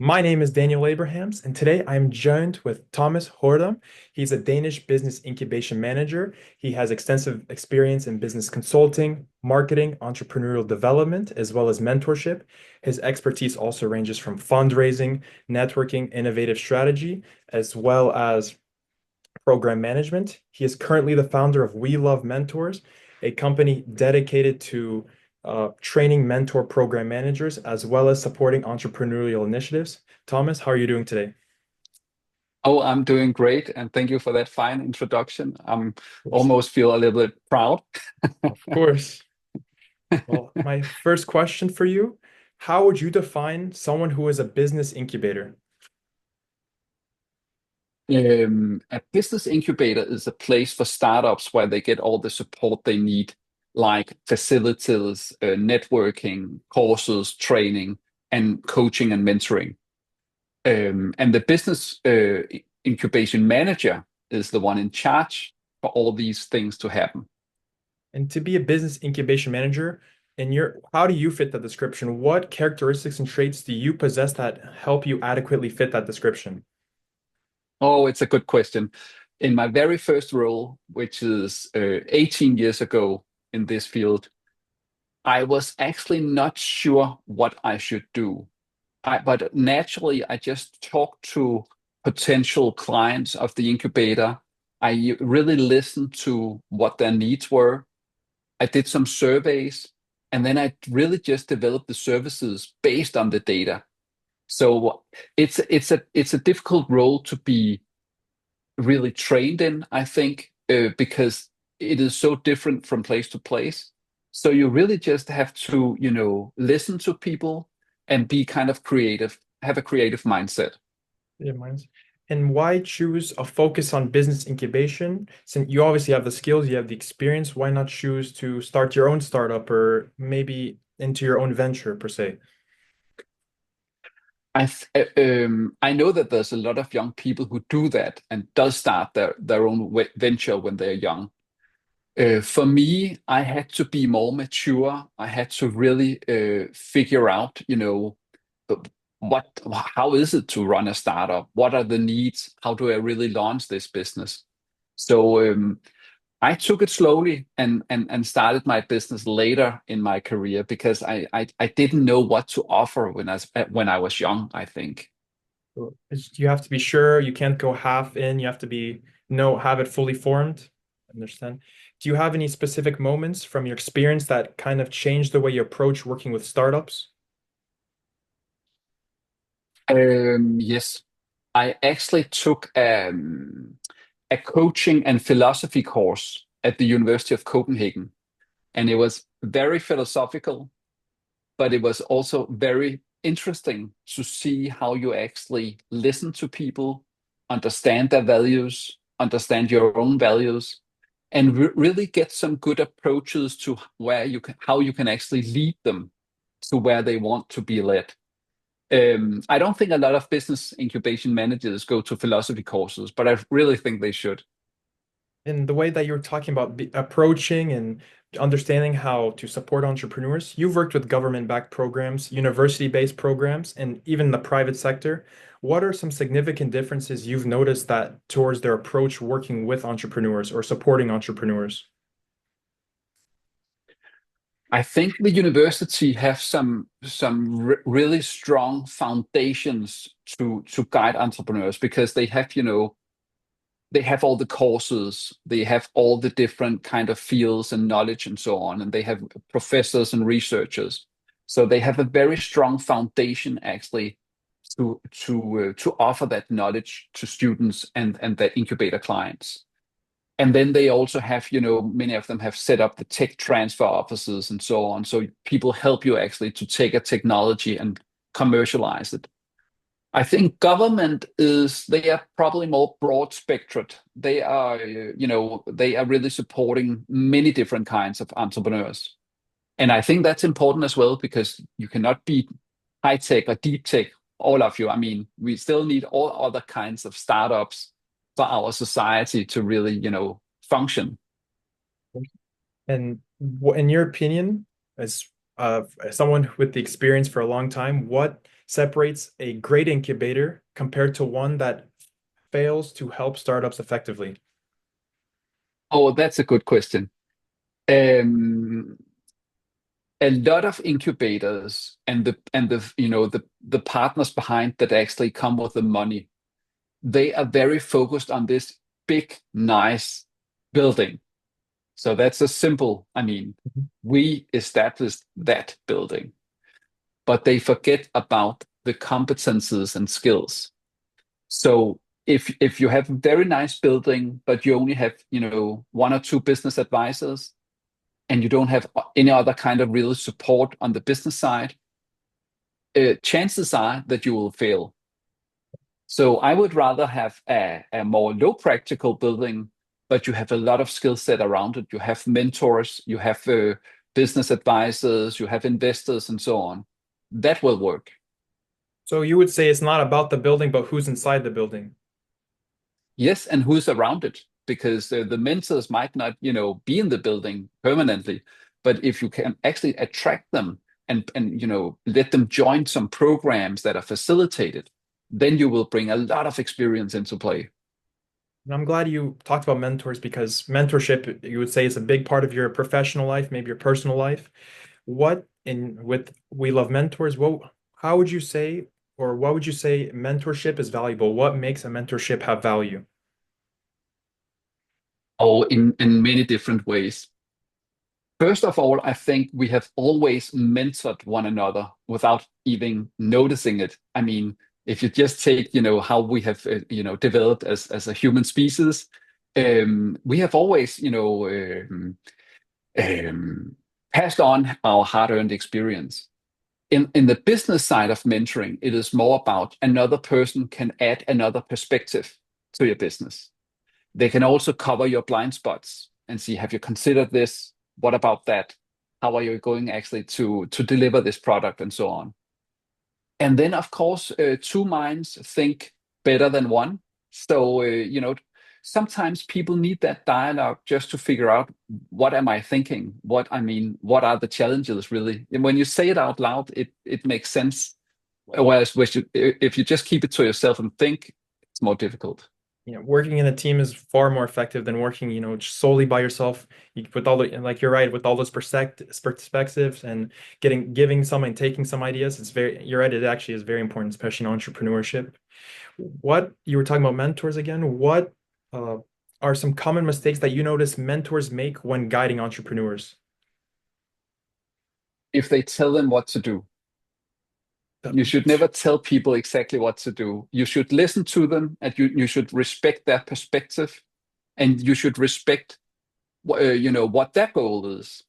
My name is Daniel Abrahams, and today I'm joined with Thomas Hørdam. He's a Danish business incubation manager. He has extensive experience in business consulting, marketing, entrepreneurial development, as well as mentorship. His expertise also ranges from fundraising, networking, innovative strategy, as well as program management. He is currently the founder of We Love Mentors, a company dedicated to training mentor program managers as well as supporting entrepreneurial initiatives. Thomas, how are you doing today? Oh, I'm doing great, and thank you for that fine introduction. I'm Of course. almost feel a little bit proud. Of course. Well, my first question for you, how would you define someone who is a business incubator? A business incubator is a place for startups where they get all the support they need, like facilities, networking, courses, training, and coaching and mentoring. And the business incubation manager is the one in charge for all these things to happen. And to be a business incubation manager, how do you fit that description? What characteristics and traits do you possess that help you adequately fit that description? Oh, it's a good question. In my very first role, which is 18 years ago in this field, I was actually not sure what I should do. But naturally, I just talked to potential clients of the incubator. I really listened to what their needs were. I did some surveys, and then I really just developed the services based on the data. So it's a difficult role to be really trained in, I think, because it is so different from place to place. So you really just have to, listen to people and be kind of creative, have a creative mindset. Yeah, mine's. And why choose a focus on business incubation? Since you obviously have the skills, you have the experience, why not choose to start your own startup or maybe into your own venture per se? I know that there's a lot of young people who do that and does start their own venture when they're young. For me, I had to be more mature. I had to really figure out, uh, what, how is it to run a startup? What are the needs? How do I really launch this business? So I took it slowly and started my business later in my career because I didn't know what to offer when I was young, I think. You have to be sure, you can't go half in, you have to be no have it fully formed. Understand. Do you have any specific moments from your experience that kind of changed the way you approach working with startups? Yes, I actually took a coaching and philosophy course at the University of Copenhagen, and it was very philosophical, but it was also very interesting to see how you actually listen to people, understand their values, understand your own values, and really get some good approaches to how you can actually lead them to where they want to be led. I don't think a lot of business incubation managers go to philosophy courses, but I really think they should. In the way that you're talking about approaching and understanding how to support entrepreneurs, you've worked with government-backed programs, university-based programs, and even the private sector. What are some significant differences you've noticed that towards their approach working with entrepreneurs or supporting entrepreneurs? I think the university have really strong foundations to guide entrepreneurs because they have, they have all the courses, they have all the different kind of fields and knowledge and so on, and they have professors and researchers. So they have a very strong foundation actually to offer that knowledge to students and their incubator clients. And then they also have, many of them have set up the tech transfer offices and so on. So people help you actually to take a technology and commercialize it. I think government they are probably more broad spectrum. They are, they are really supporting many different kinds of entrepreneurs. And I think that's important as well because you cannot be high tech or deep tech, all of you. I mean, we still need all other kinds of startups for our society to really, function. And in your opinion, as someone with the experience for a long time, what separates a great incubator compared to one that fails to help startups effectively? Oh, that's a good question. Um, a lot of incubators and the the partners behind that actually come with the money, they are very focused on this big, nice building. So that's a simple, I mean, we established that building, but they forget about the competences and skills. So if you have a very nice building, but you only have, one or two business advisors, and you don't have any other kind of real support on the business side, chances are that you will fail. So I would rather have a more low practical building, but you have a lot of skill set around it. You have mentors, you have business advisors, you have investors, and so on. That will work. So you would say it's not about the building, but who's inside the building. Yes, and who's around it? Because the mentors might not, be in the building permanently, but if you can actually attract them and let them join some programs that are facilitated, then you will bring a lot of experience into play. And I'm glad you talked about mentors because mentorship, you would say, is a big part of your professional life, maybe your personal life. What in with We Love Mentors, how would you say, or what would you say mentorship is valuable? What makes a mentorship have value? Or in many different ways. First of all, I think we have always mentored one another without even noticing it. I mean, if you just take, how we have, developed as a human species, we have always, um, passed on our hard-earned experience. In the business side of mentoring, it is more about another person can add another perspective to your business. They can also cover your blind spots and see, have you considered this? What about that? How are you going actually to deliver this product and so on? And then, of course, two minds think better than one. So, sometimes people need that dialogue just to figure out what am I thinking? What are the challenges really? And when you say it out loud, it makes sense. Whereas if you just keep it to yourself and think, it's more difficult. Working in a team is far more effective than working, just solely by yourself. With all the, like you're right, with all those perspectives and giving some and taking some ideas, you're right, it actually is very important, especially in entrepreneurship. What you were talking about mentors again, what uh, are some common mistakes that you notice mentors make when guiding entrepreneurs? If they tell them what to do, you should never tell people exactly what to do. You should listen to them and you should respect their perspective and you should respect what their goal is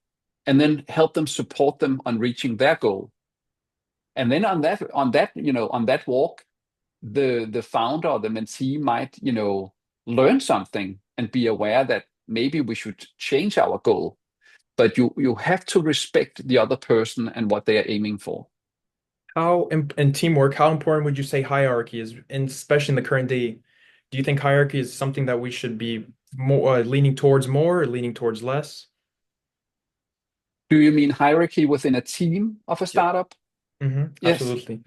and then help them support them on reaching their goal. And then on that walk, the founder or the mentee might, learn something and be aware that maybe we should change our goal. But you have to respect the other person and what they are aiming for. In teamwork, how important would you say hierarchy is, and especially in the current day? Do you think hierarchy is something that we should be more leaning towards more or leaning towards less? Do you mean hierarchy within a team of a Yep. startup? Yes, Absolutely.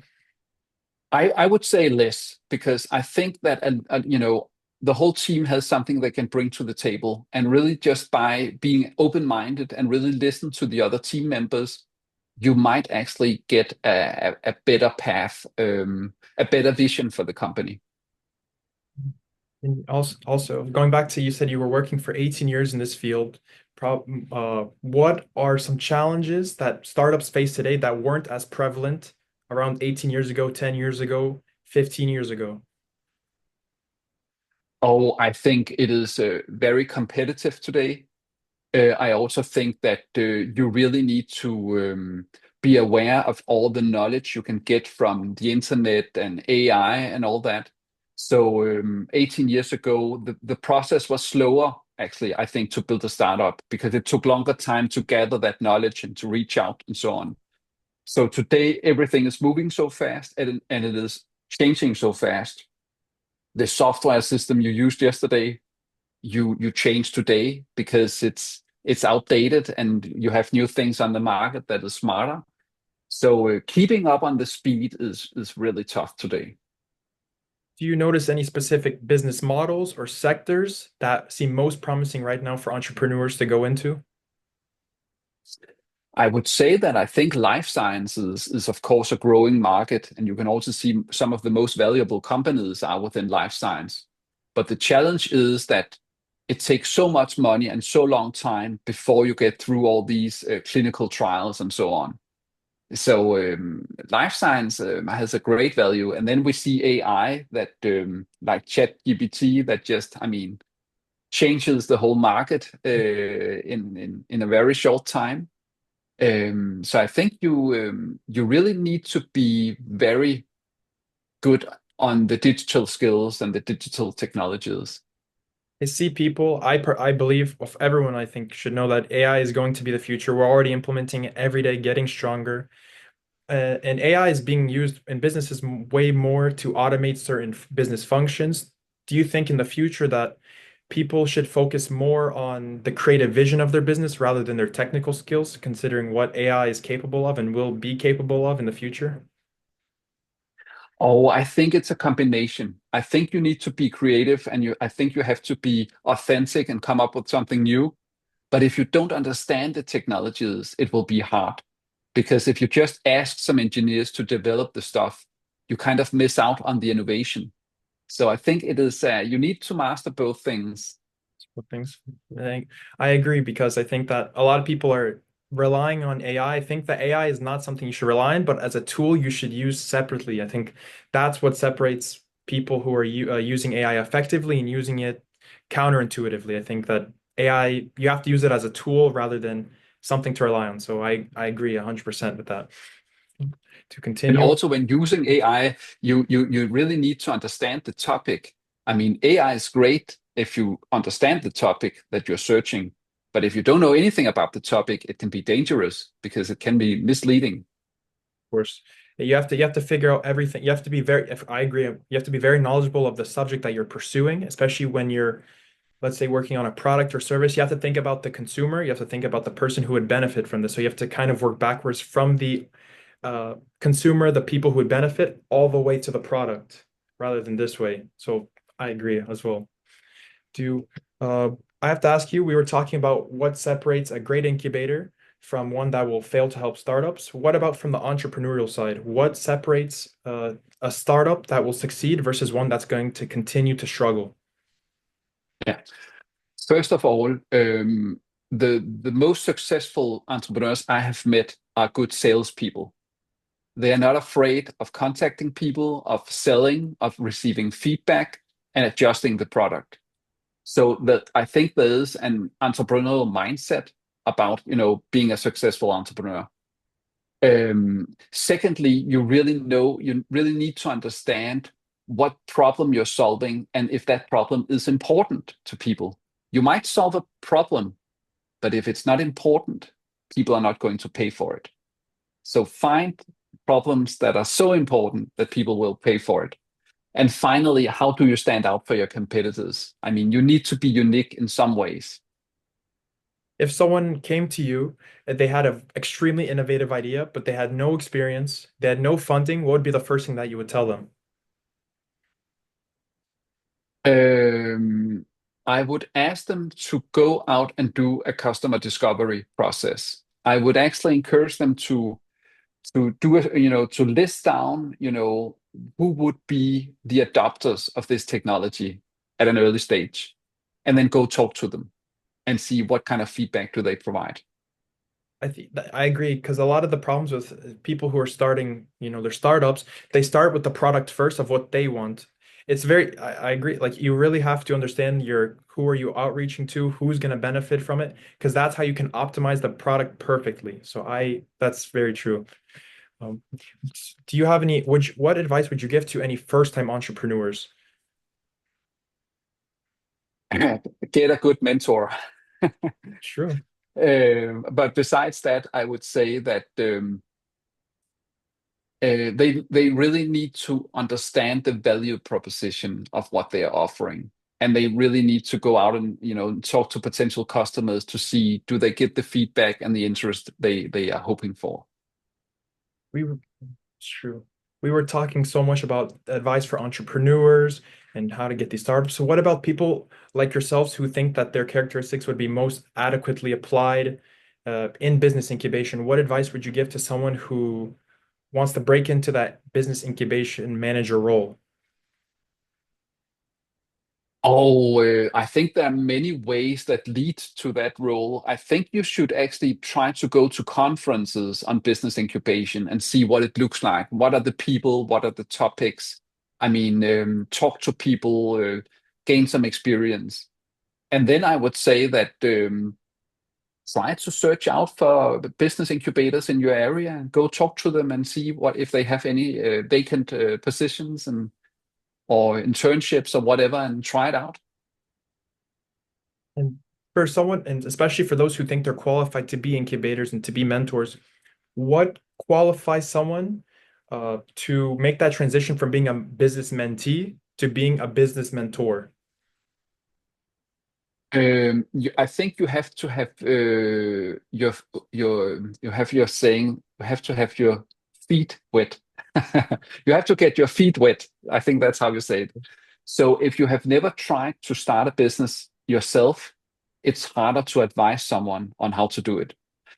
I would say less because I think that the whole team has something they can bring to the table, and really just by being open-minded and really listen to the other team members, you might actually get a better path, a better vision for the company. And also going back to, you said you were working for 18 years in this field. What are some challenges that startups face today that weren't as prevalent around 18 years ago, 10 years ago, 15 years ago? Oh, I think it is very competitive today. I also think that you really need to be aware of all the knowledge you can get from the internet and AI and all that. So 18 years ago, the process was slower, actually, I think, to build a startup because it took longer time to gather that knowledge and to reach out and so on. So today, everything is moving so fast and it is changing so fast. The software system you used yesterday you change today because it's outdated and you have new things on the market that is smarter. So keeping up on the speed is really tough today. Do you notice any specific business models or sectors that seem most promising right now for entrepreneurs to go into? I would say that I think life sciences is of course a growing market, and you can also see some of the most valuable companies are within life science. But the challenge is that it takes so much money and so long time before you get through all these clinical trials and so on. So life science has a great value, and then we see AI that like ChatGPT that just, I mean, changes the whole market in a very short time. So I think you really need to be very good on the digital skills and the digital technologies. I see people, I believe of everyone I think should know that AI is going to be the future. We're already implementing it every day, getting stronger. And AI is being used in businesses way more to automate certain business functions. Do you think in the future that people should focus more on the creative vision of their business rather than their technical skills, considering what AI is capable of and will be capable of in the future? Oh, I think it's a combination. I think you need to be creative and I think you have to be authentic and come up with something new. But if you don't understand the technologies, it will be hard. Because if you just ask some engineers to develop the stuff, you kind of miss out on the innovation. So I think it is, you need to master both things. Things. I agree because I think that a lot of people are relying on AI. I think that AI is not something you should rely on, but as a tool you should use separately. I think that's what separates people who are using AI effectively and using it counterintuitively. I think that AI, you have to use it as a tool rather than something to rely on. So I agree 100% with that. To And continue, also when using AI, you really need to understand the topic. I mean, AI is great if you understand the topic that you're searching, but if you don't know anything about the topic, it can be dangerous because it can be misleading. course. You have to figure out everything. You have to be very, if I agree, you have to be very knowledgeable of the subject that you're pursuing, especially when you're, let's say, working on a product or service. You have to think about the consumer. You have to think about the person who would benefit from this. So you have to kind of work backwards from the consumer, the people who would benefit, all the way to the product, rather than this way. So I agree as well. Do uh, I have to ask you, we were talking about what separates a great incubator from one that will fail to help startups. What about from the entrepreneurial side? What separates a startup that will succeed versus one that's going to continue to struggle? Yeah. First of all, the most successful entrepreneurs I have met are good salespeople. They are not afraid of contacting people, of selling, of receiving feedback, and adjusting the product. So that I think there is an entrepreneurial mindset about being a successful entrepreneur. Secondly, you really need to understand what problem you're solving and if that problem is important to people. You might solve a problem, but if it's not important, people are not going to pay for it. So find problems that are so important that people will pay for it. And finally, how do you stand out for your competitors? I mean, you need to be unique in some ways. If someone came to you and they had an extremely innovative idea, but they had no experience, they had no funding, what would be the first thing that you would tell them? Um, I would ask them to go out and do a customer discovery process. I would actually encourage them to do it, to list down, who would be the adopters of this technology at an early stage, and then go talk to them and see what kind of feedback do they provide. I think I agree because a lot of the problems with people who are starting, their startups, they start with the product first of what they want. It's very, I agree. Like you really have to understand who are you outreaching to, who's going to benefit from it, because that's how you can optimize the product perfectly. So that's very true. Um, do you have what advice would you give to any first-time entrepreneurs? Get a good mentor. True. But besides that, I would say that they really need to understand the value proposition of what they are offering, and they really need to go out and talk to potential customers to see do they get the feedback and the interest they are hoping for. We were, it's true. We were talking so much about advice for entrepreneurs and how to get these startups. So what about people like yourselves who think that their characteristics would be most adequately applied in business incubation? What advice would you give to someone who wants to break into that business incubation manager role? Oh, I think there are many ways that lead to that role. I think you should actually try to go to conferences on business incubation and see what it looks like. What are the people? What are the topics? I mean, talk to people, gain some experience. And then I would say that try to search out for the business incubators in your area and go talk to them and see what if they have any vacant positions and or internships or whatever and try it out. And for someone, and especially for those who think they're qualified to be incubators and to be mentors, what qualifies someone to make that transition from being a business mentee to being a business mentor? I think you have to have you have your saying. You have to have your feet wet. You have to get your feet wet. I think that's how you say it. So if you have never tried to start a business yourself, it's harder to advise someone on how to do it.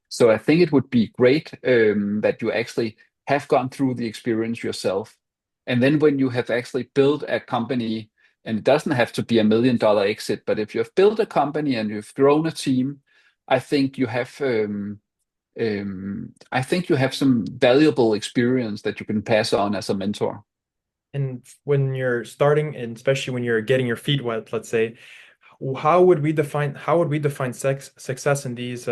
So I think it would be great that you actually have gone through the experience yourself. And then when you have actually built a company, and it doesn't have to be $1 million exit, but if you have built a company and you've grown a team, I think you have I think you have some valuable experience that you can pass on as a mentor. And when you're starting, and especially when you're getting your feet wet, let's say, how would we define success in these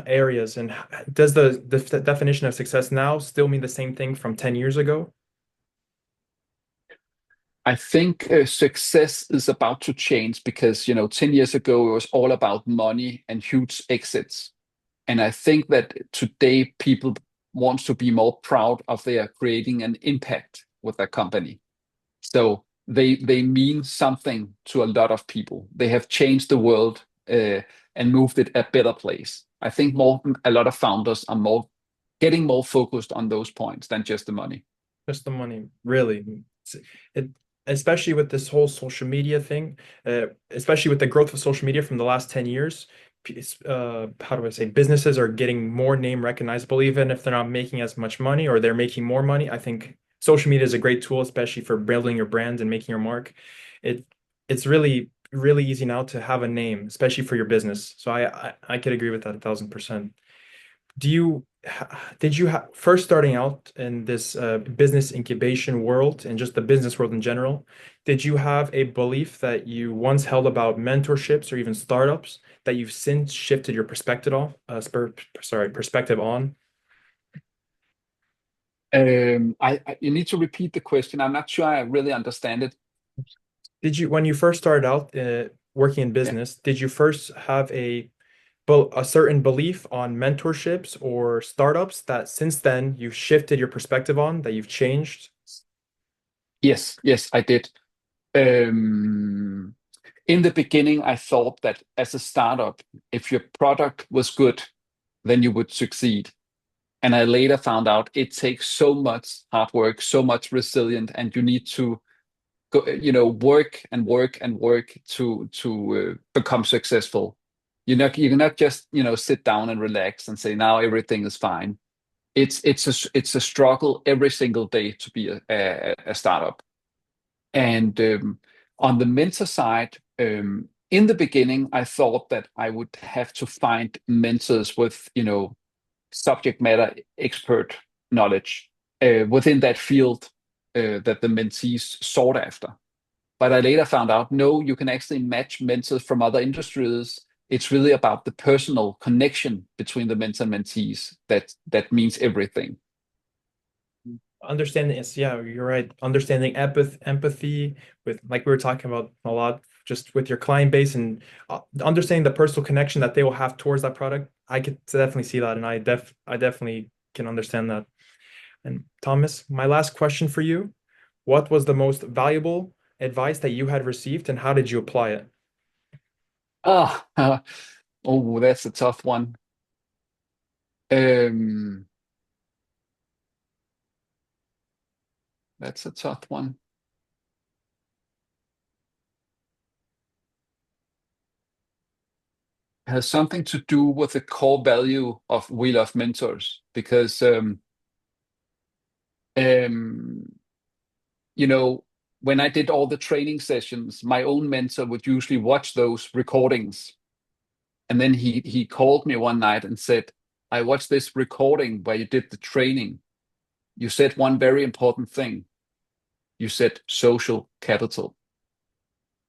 areas? And does the definition of success now still mean the same thing from 10 years ago? I think success is about to change because, 10 years ago, it was all about money and huge exits. And I think that today people want to be more proud of their creating an impact with their company. So they mean something to a lot of people. They have changed the world and moved it a better place. I think a lot of founders are more getting more focused on those points than just the money. Just the money, really. It, especially with this whole social media thing, especially with the growth of social media from the last 10 years, how do I say, businesses are getting more name recognizable, even if they're not making as much money or they're making more money. I think social media is a great tool, especially for building your brand and making your mark. It it's really, really easy now to have a name, especially for your business. So I could agree with that 1,000%. Do you did you first starting out in this business incubation world and just the business world in general, did you have a belief that you once held about mentorships or even startups that you've since shifted your perspective on? You need to repeat the question. I'm not sure I really understand it. Did you, when you first started out working in Yeah. business, did you first have a certain belief on mentorships or startups that since then you've shifted your perspective on, that you've changed? Yes, yes, I did. Um, in the beginning, I thought that as a startup, if your product was good, then you would succeed. And I later found out it takes so much hard work, so much resilience, and you need to go, work and work and work to become successful. You cannot just sit down and relax and say now everything is fine. It's a struggle every single day to be a startup. And on the mentor side, in the beginning, I thought that I would have to find mentors with, subject matter expert knowledge within that field that the mentees sought after. But I later found out, no, you can actually match mentors from other industries. It's really about the personal connection between the mentor and mentees that means everything. Understanding is, yeah, you're right. Understanding empathy with, like we were talking about a lot, just with your client base and understanding the personal connection that they will have towards that product. I could definitely see that, and I definitely can understand that. And Thomas, my last question for you, what was the most valuable advice that you had received, and how did you apply it? Ah, oh, that's a tough one. Um, That's a tough one. It has something to do with the core value of We Love Mentors, because um, you know, when I did all the training sessions, my own mentor would usually watch those recordings. And then he called me one night and said, I watched this recording where you did the training. You said one very important thing. You said social capital.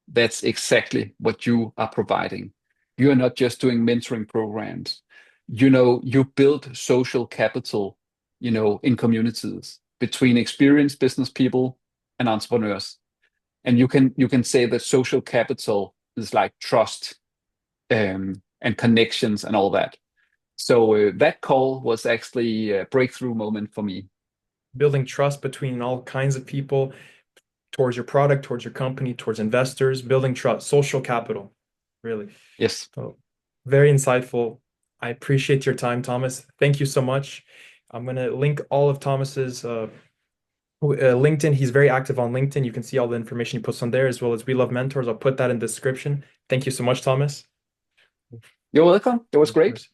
That's exactly what you are providing. You are not just doing mentoring programs. You build social capital, in communities between experienced business people and entrepreneurs. And you can say that social capital is like trust, and connections and all that. So that call was actually a breakthrough moment for me. Building trust between all kinds of people towards your product, towards your company, towards investors, building trust, social capital, really. Yes. So very insightful. I appreciate your time, Thomas. Thank you so much. I'm going to link all of Thomas's LinkedIn. He's very active on LinkedIn. You can see all the information he puts on there, as well as We Love Mentors. I'll put that in the description. Thank you so much, Thomas. You're welcome. It was Of great. course.